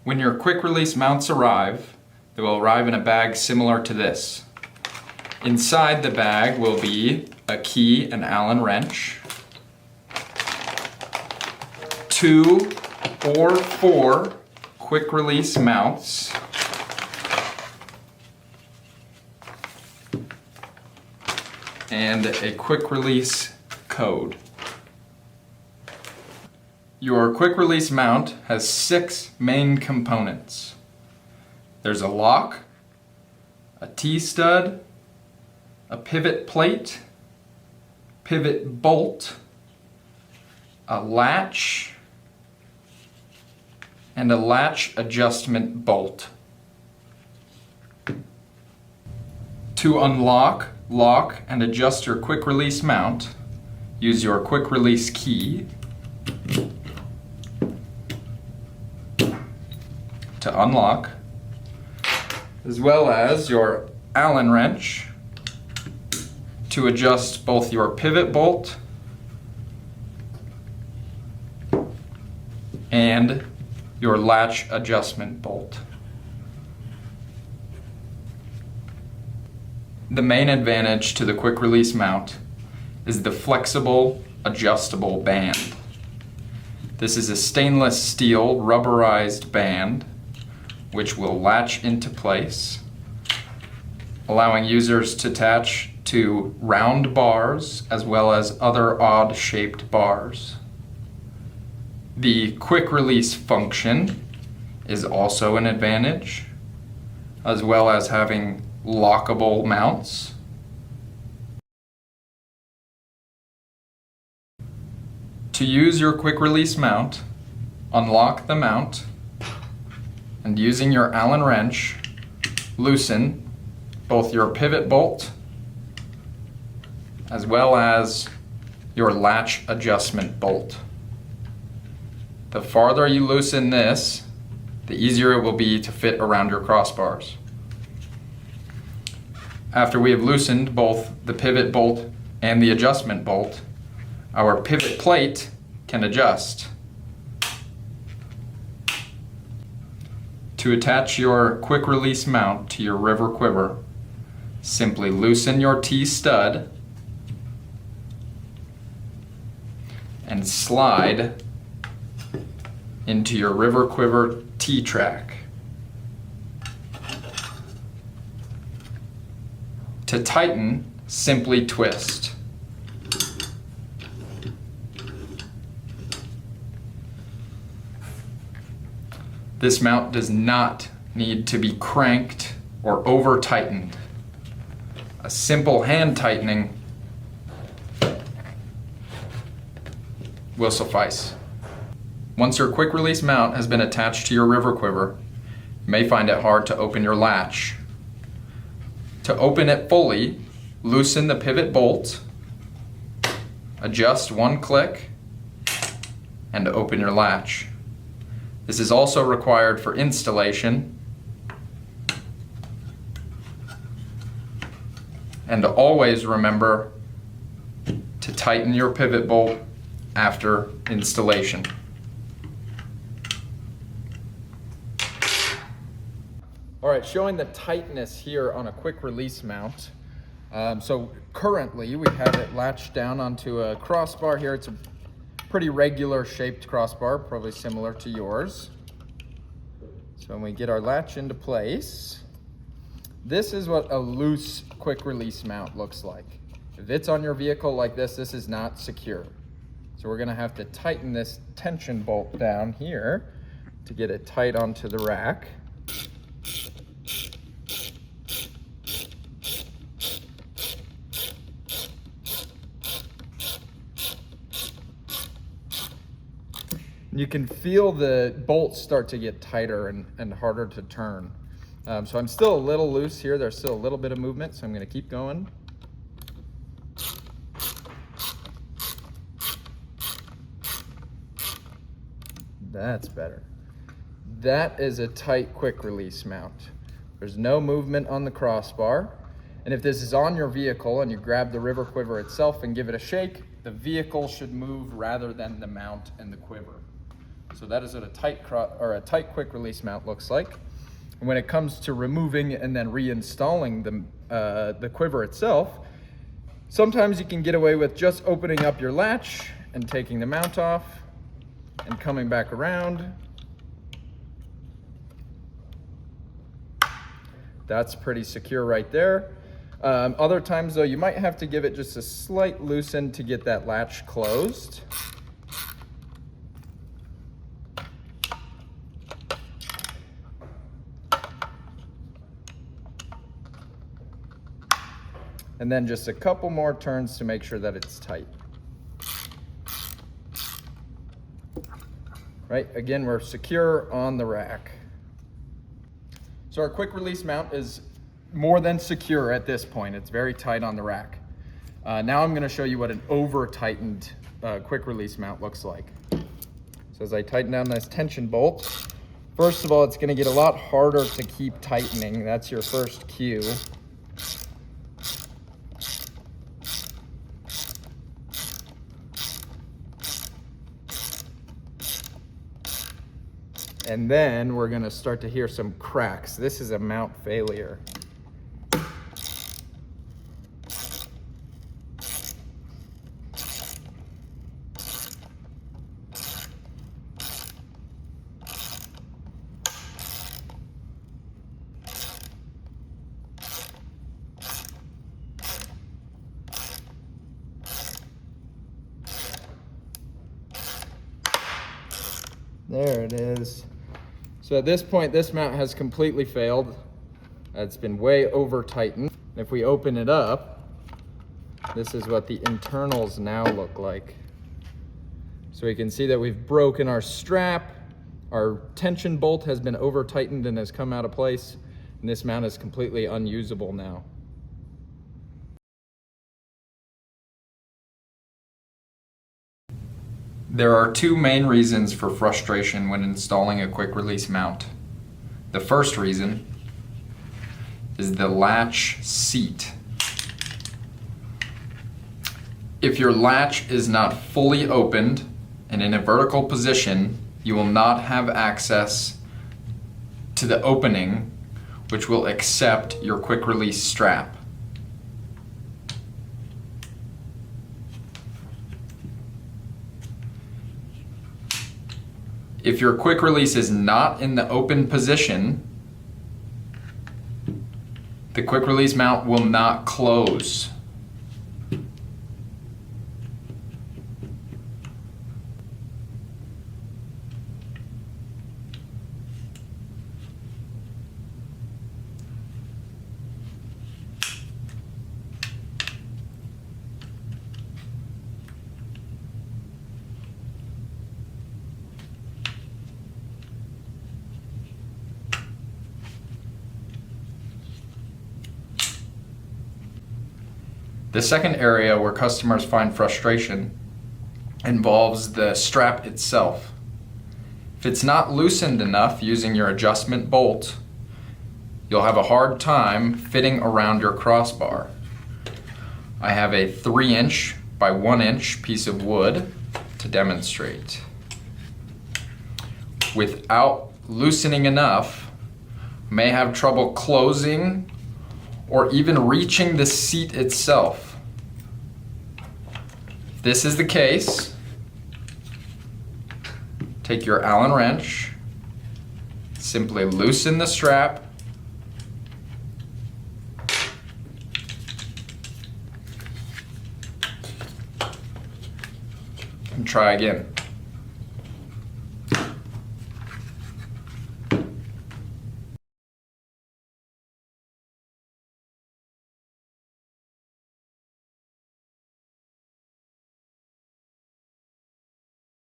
When your quick release mounts arrive, they will arrive in a bag similar to this. Inside the bag will be a key and Allen wrench, 2 or 4 quick release mounts, and a quick release code. Your quick release mount has 6 main components. There's a lock, a T-stud, a pivot plate, pivot bolt, a latch, and a latch adjustment bolt. To unlock, lock, and adjust your quick release mount, use your quick release key to unlock, as well as your Allen wrench to adjust both your pivot bolt and your latch adjustment bolt. The main advantage to the quick release mount is the flexible adjustable band. This is a stainless steel rubberized band which will latch into place, allowing users to attach to round bars as well as other odd shaped bars. The quick release function is also an advantage, as well as having lockable mounts. To use your quick release mount, unlock the mount and using your Allen wrench, loosen both your pivot bolt as well as your latch adjustment bolt. The farther you loosen this, the easier it will be to fit around your crossbars. After we have loosened both the pivot bolt and the adjustment bolt, our pivot plate can adjust. To attach your quick release mount to your river quiver, simply loosen your T-stud and slide into your river quiver T-track. To tighten, simply twist. This mount does not need to be cranked or over tightened. A simple hand tightening will suffice. Once your quick release mount has been attached to your river quiver, you may find it hard to open your latch. To open it fully, loosen the pivot bolt, adjust one click, and open your latch. This is also required for installation, and always remember to tighten your pivot bolt after installation. All right, showing the tightness here on a quick release mount. So currently we have it latched down onto a crossbar here. It's a pretty regular shaped crossbar, probably similar to yours. So when we get our latch into place, this is what a loose quick release mount looks like. If it's on your vehicle like this is not secure. So we're gonna have to tighten this tension bolt down here to get it tight onto the rack. You can feel the bolts start to get tighter and harder to turn. So I'm still a little loose here. There's still a little bit of movement, so I'm gonna keep going. That's better. That is a tight quick release mount. There's no movement on the crossbar. And if this is on your vehicle and you grab the river quiver itself and give it a shake, the vehicle should move rather than the mount and the quiver. So that is what a tight quick release mount looks like. And when it comes to removing and then reinstalling the quiver itself, sometimes you can get away with just opening up your latch and taking the mount off and coming back around. That's pretty secure right there. Other times though, you might have to give it just a slight loosen to get that latch closed. And then just a couple more turns to make sure that it's tight. Right, again, we're secure on the rack. So our quick release mount is more than secure at this point. It's very tight on the rack. Now I'm gonna show you what an over-tightened quick release mount looks like. So as I tighten down this tension bolt, first of all, it's gonna get a lot harder to keep tightening. That's your first cue. And then we're gonna start to hear some cracks. This is a mount failure. There it is. So at this point, this mount has completely failed. It's been way over tightened. If we open it up, this is what the internals now look like. So we can see that we've broken our strap. Our tension bolt has been over tightened and has come out of place. And this mount is completely unusable now. There are two main reasons for frustration when installing a quick release mount. The first reason is the latch seat. If your latch is not fully opened and in a vertical position, you will not have access to the opening which will accept your quick release strap. If your quick release is not in the open position, the quick release mount will not close. The second area where customers find frustration involves the strap itself. If it's not loosened enough using your adjustment bolt, you'll have a hard time fitting around your crossbar. I have a 3" by 1" piece of wood to demonstrate. Without loosening enough, you may have trouble closing or even reaching the seat itself. If this is the case, take your Allen wrench, simply loosen the strap, and try again.